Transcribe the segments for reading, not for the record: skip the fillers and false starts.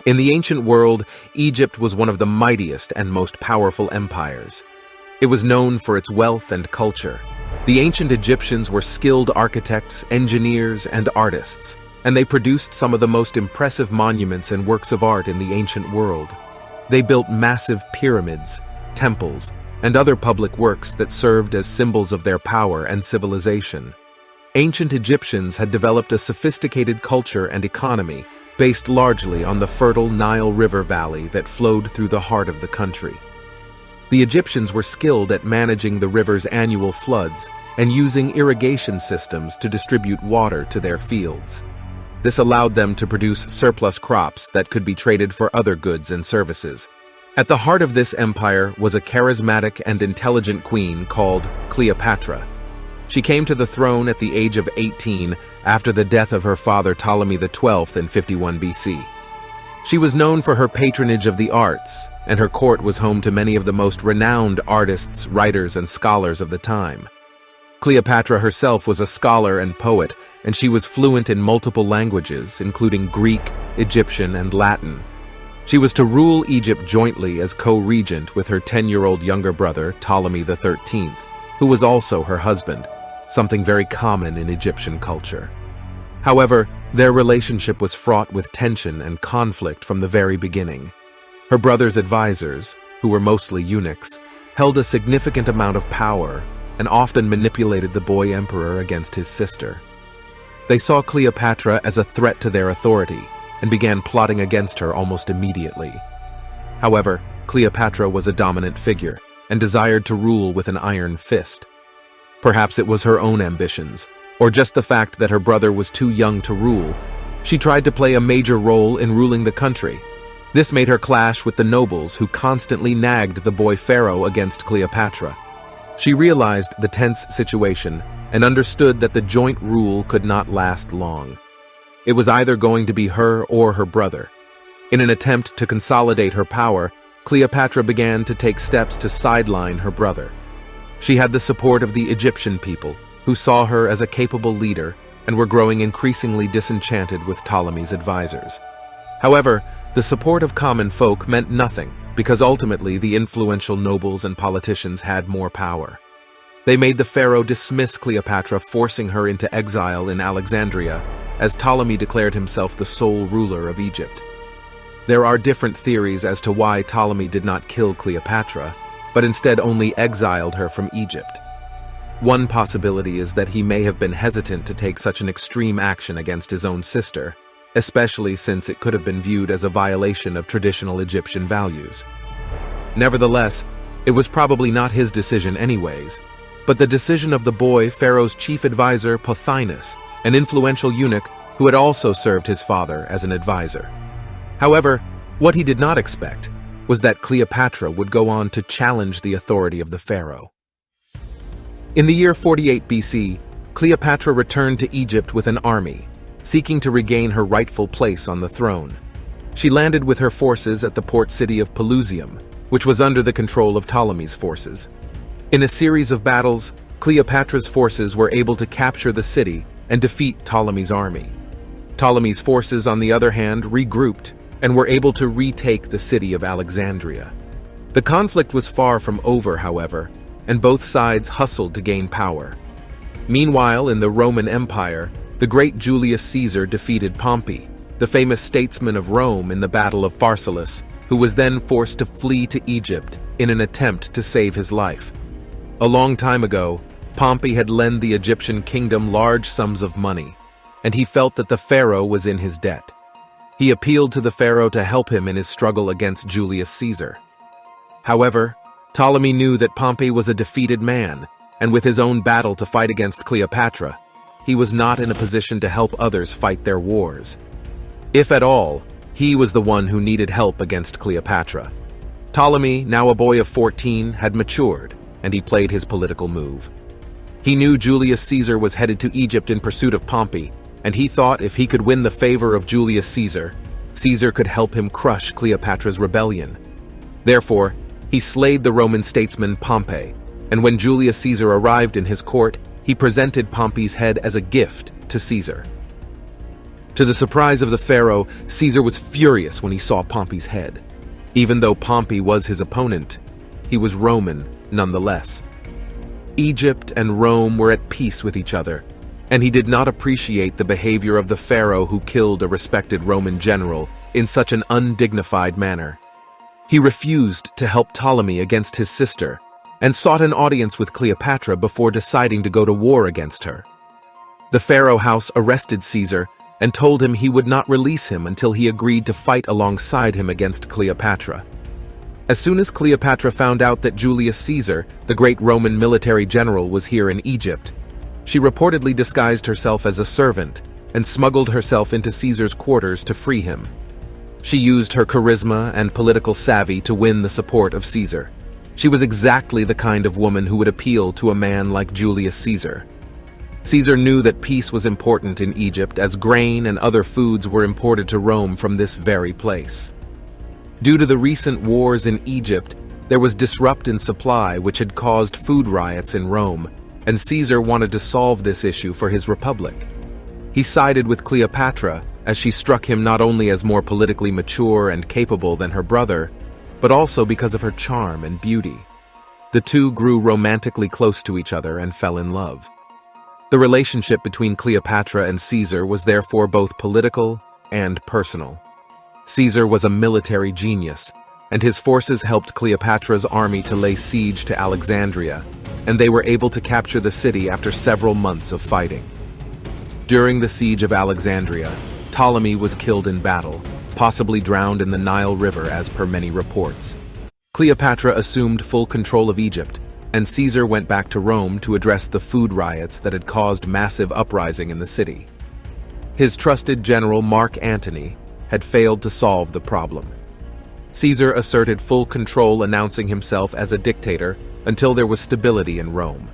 In the ancient world, Egypt was one of the mightiest and most powerful empires. It was known for its wealth and culture. The ancient Egyptians were skilled architects, engineers, and artists, and they produced some of the most impressive monuments and works of art in the ancient world. They built massive pyramids, temples, and other public works that served as symbols of their power and civilization. Ancient Egyptians had developed a sophisticated culture and economy based largely on the fertile Nile River valley that flowed through the heart of the country. The Egyptians were skilled at managing the river's annual floods and using irrigation systems to distribute water to their fields. This allowed them to produce surplus crops that could be traded for other goods and services. At the heart of this empire was a charismatic and intelligent queen called Cleopatra. She came to the throne at the age of 18 after the death of her father Ptolemy XII in 51 BC. She was known for her patronage of the arts, and her court was home to many of the most renowned artists, writers, and scholars of the time. Cleopatra herself was a scholar and poet, and she was fluent in multiple languages, including Greek, Egyptian, and Latin. She was to rule Egypt jointly as co-regent with her 10-year-old younger brother, Ptolemy XIII, who was also her husband, something very common in Egyptian culture. However, their relationship was fraught with tension and conflict from the very beginning. Her brother's advisors, who were mostly eunuchs, held a significant amount of power and often manipulated the boy emperor against his sister. They saw Cleopatra as a threat to their authority and began plotting against her almost immediately. However, Cleopatra was a dominant figure and desired to rule with an iron fist. Perhaps it was her own ambitions, or just the fact that her brother was too young to rule. She tried to play a major role in ruling the country. This made her clash with the nobles who constantly nagged the boy pharaoh against Cleopatra. She realized the tense situation and understood that the joint rule could not last long. It was either going to be her or her brother. In an attempt to consolidate her power, Cleopatra began to take steps to sideline her brother. She had the support of the Egyptian people, who saw her as a capable leader and were growing increasingly disenchanted with Ptolemy's advisors. However, the support of common folk meant nothing because ultimately the influential nobles and politicians had more power. They made the pharaoh dismiss Cleopatra, forcing her into exile in Alexandria, as Ptolemy declared himself the sole ruler of Egypt. There are different theories as to why Ptolemy did not kill Cleopatra, but instead only exiled her from Egypt. One possibility is that he may have been hesitant to take such an extreme action against his own sister, especially since it could have been viewed as a violation of traditional Egyptian values. Nevertheless, it was probably not his decision anyways, but the decision of the boy Pharaoh's chief advisor Pothinus, an influential eunuch who had also served his father as an advisor. However, what he did not expect was that Cleopatra would go on to challenge the authority of the pharaoh. In the year 48 BC, Cleopatra returned to Egypt with an army, seeking to regain her rightful place on the throne. She landed with her forces at the port city of Pelusium, which was under the control of Ptolemy's forces. In a series of battles, Cleopatra's forces were able to capture the city and defeat Ptolemy's army. Ptolemy's forces, on the other hand, regrouped and were able to retake the city of Alexandria. The conflict was far from over, however, and both sides hustled to gain power. Meanwhile, in the Roman Empire, the great Julius Caesar defeated Pompey, the famous statesman of Rome, in the Battle of Pharsalus, who was then forced to flee to Egypt in an attempt to save his life. A long time ago, Pompey had lent the Egyptian kingdom large sums of money, and he felt that the pharaoh was in his debt. He appealed to the pharaoh to help him in his struggle against Julius Caesar. However, Ptolemy knew that Pompey was a defeated man, and with his own battle to fight against Cleopatra, he was not in a position to help others fight their wars. If at all, he was the one who needed help against Cleopatra. Ptolemy, now a boy of 14, had matured, and he played his political move. He knew Julius Caesar was headed to Egypt in pursuit of Pompey, and he thought if he could win the favor of Julius Caesar, Caesar could help him crush Cleopatra's rebellion. Therefore, he slayed the Roman statesman Pompey, and when Julius Caesar arrived in his court, he presented Pompey's head as a gift to Caesar. To the surprise of the pharaoh, Caesar was furious when he saw Pompey's head. Even though Pompey was his opponent, he was Roman nonetheless. Egypt and Rome were at peace with each other, and he did not appreciate the behavior of the pharaoh who killed a respected Roman general in such an undignified manner. He refused to help Ptolemy against his sister and sought an audience with Cleopatra before deciding to go to war against her. The pharaoh house arrested Caesar and told him he would not release him until he agreed to fight alongside him against Cleopatra. As soon as Cleopatra found out that Julius Caesar, the great Roman military general, was here in Egypt, she reportedly disguised herself as a servant and smuggled herself into Caesar's quarters to free him. She used her charisma and political savvy to win the support of Caesar. She was exactly the kind of woman who would appeal to a man like Julius Caesar. Caesar knew that peace was important in Egypt, as grain and other foods were imported to Rome from this very place. Due to the recent wars in Egypt, there was disruption in supply which had caused food riots in Rome, and Caesar wanted to solve this issue for his republic. He sided with Cleopatra, as she struck him not only as more politically mature and capable than her brother, but also because of her charm and beauty. The two grew romantically close to each other and fell in love. The relationship between Cleopatra and Caesar was therefore both political and personal. Caesar was a military genius, and his forces helped Cleopatra's army to lay siege to Alexandria, and they were able to capture the city after several months of fighting. During the siege of Alexandria, Ptolemy was killed in battle, possibly drowned in the Nile River as per many reports. Cleopatra assumed full control of Egypt, and Caesar went back to Rome to address the food riots that had caused massive uprising in the city. His trusted general Mark Antony had failed to solve the problem. Caesar asserted full control, announcing himself as a dictator until there was stability in Rome.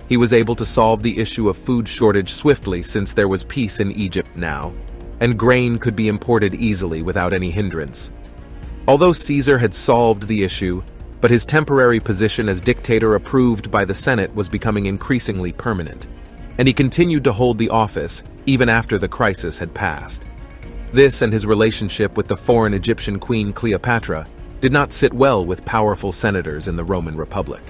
He was able to solve the issue of food shortage swiftly since there was peace in Egypt now, and grain could be imported easily without any hindrance. Although Caesar had solved the issue, but his temporary position as dictator approved by the Senate was becoming increasingly permanent, and he continued to hold the office even after the crisis had passed. This and his relationship with the foreign Egyptian queen Cleopatra did not sit well with powerful senators in the Roman Republic.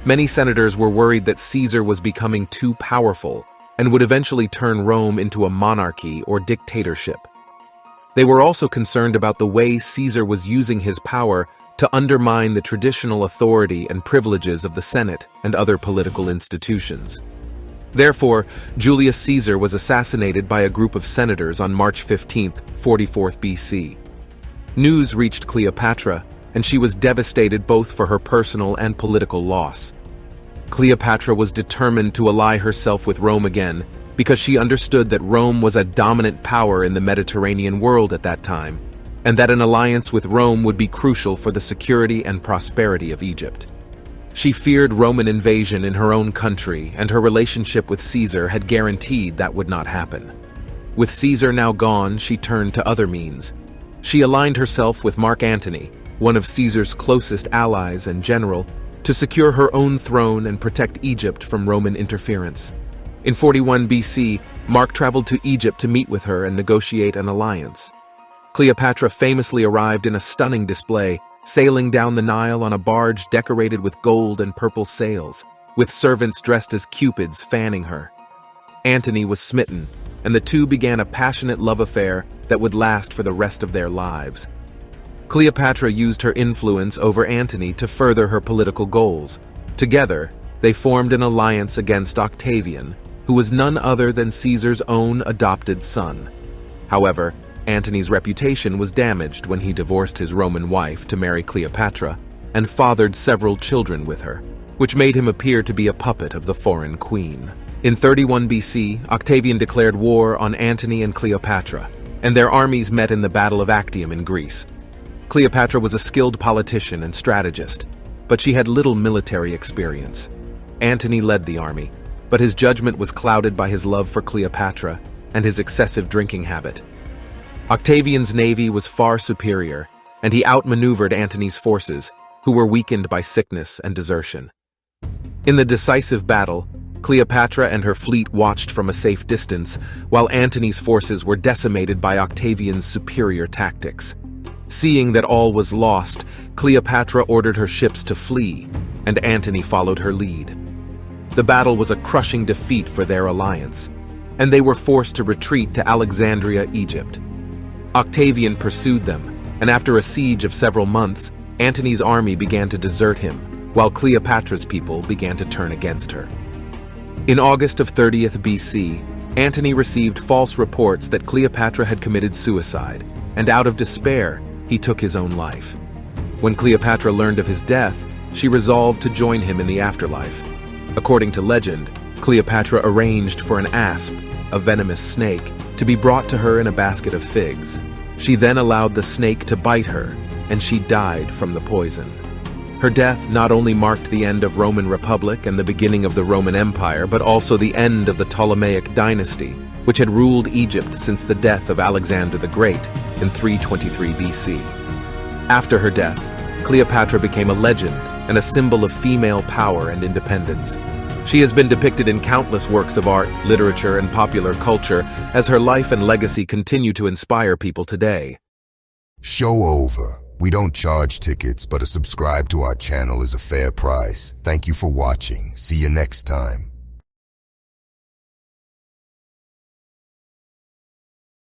Many senators were worried that Caesar was becoming too powerful and would eventually turn Rome into a monarchy or dictatorship. They were also concerned about the way Caesar was using his power to undermine the traditional authority and privileges of the Senate and other political institutions. Therefore, Julius Caesar was assassinated by a group of senators on March 15, 44 BC. News reached Cleopatra, and she was devastated both for her personal and political loss. Cleopatra was determined to ally herself with Rome again because she understood that Rome was a dominant power in the Mediterranean world at that time, and that an alliance with Rome would be crucial for the security and prosperity of Egypt. She feared Roman invasion in her own country, and her relationship with Caesar had guaranteed that would not happen. With Caesar now gone, she turned to other means. She aligned herself with Mark Antony, one of Caesar's closest allies and general, to secure her own throne and protect Egypt from Roman interference. In 41 BC, Mark traveled to Egypt to meet with her and negotiate an alliance. Cleopatra famously arrived in a stunning display, sailing down the Nile on a barge decorated with gold and purple sails, with servants dressed as cupids fanning her. Antony was smitten, and the two began a passionate love affair that would last for the rest of their lives. Cleopatra used her influence over Antony to further her political goals. Together, they formed an alliance against Octavian, who was none other than Caesar's own adopted son. However, Antony's reputation was damaged when he divorced his Roman wife to marry Cleopatra and fathered several children with her, which made him appear to be a puppet of the foreign queen. In 31 BC, Octavian declared war on Antony and Cleopatra, and their armies met in the Battle of Actium in Greece. Cleopatra was a skilled politician and strategist, but she had little military experience. Antony led the army, but his judgment was clouded by his love for Cleopatra and his excessive drinking habit. Octavian's navy was far superior, and he outmaneuvered Antony's forces, who were weakened by sickness and desertion. In the decisive battle, Cleopatra and her fleet watched from a safe distance, while Antony's forces were decimated by Octavian's superior tactics. Seeing that all was lost, Cleopatra ordered her ships to flee, and Antony followed her lead. The battle was a crushing defeat for their alliance, and they were forced to retreat to Alexandria, Egypt. Octavian pursued them, and after a siege of several months, Antony's army began to desert him, while Cleopatra's people began to turn against her. In August of 30th BC, Antony received false reports that Cleopatra had committed suicide, and out of despair, he took his own life. When Cleopatra learned of his death, she resolved to join him in the afterlife. According to legend, Cleopatra arranged for an asp, a venomous snake, to be brought to her in a basket of figs. She then allowed the snake to bite her, and she died from the poison. Her death not only marked the end of Roman Republic and the beginning of the Roman Empire, but also the end of the Ptolemaic dynasty, which had ruled Egypt since the death of Alexander the Great in 323 BC. After her death, Cleopatra became a legend and a symbol of female power and independence. She has been depicted in countless works of art, literature, and popular culture as her life and legacy continue to inspire people today. Show over. We don't charge tickets, but a subscribe to our channel is a fair price. Thank you for watching. See you next time.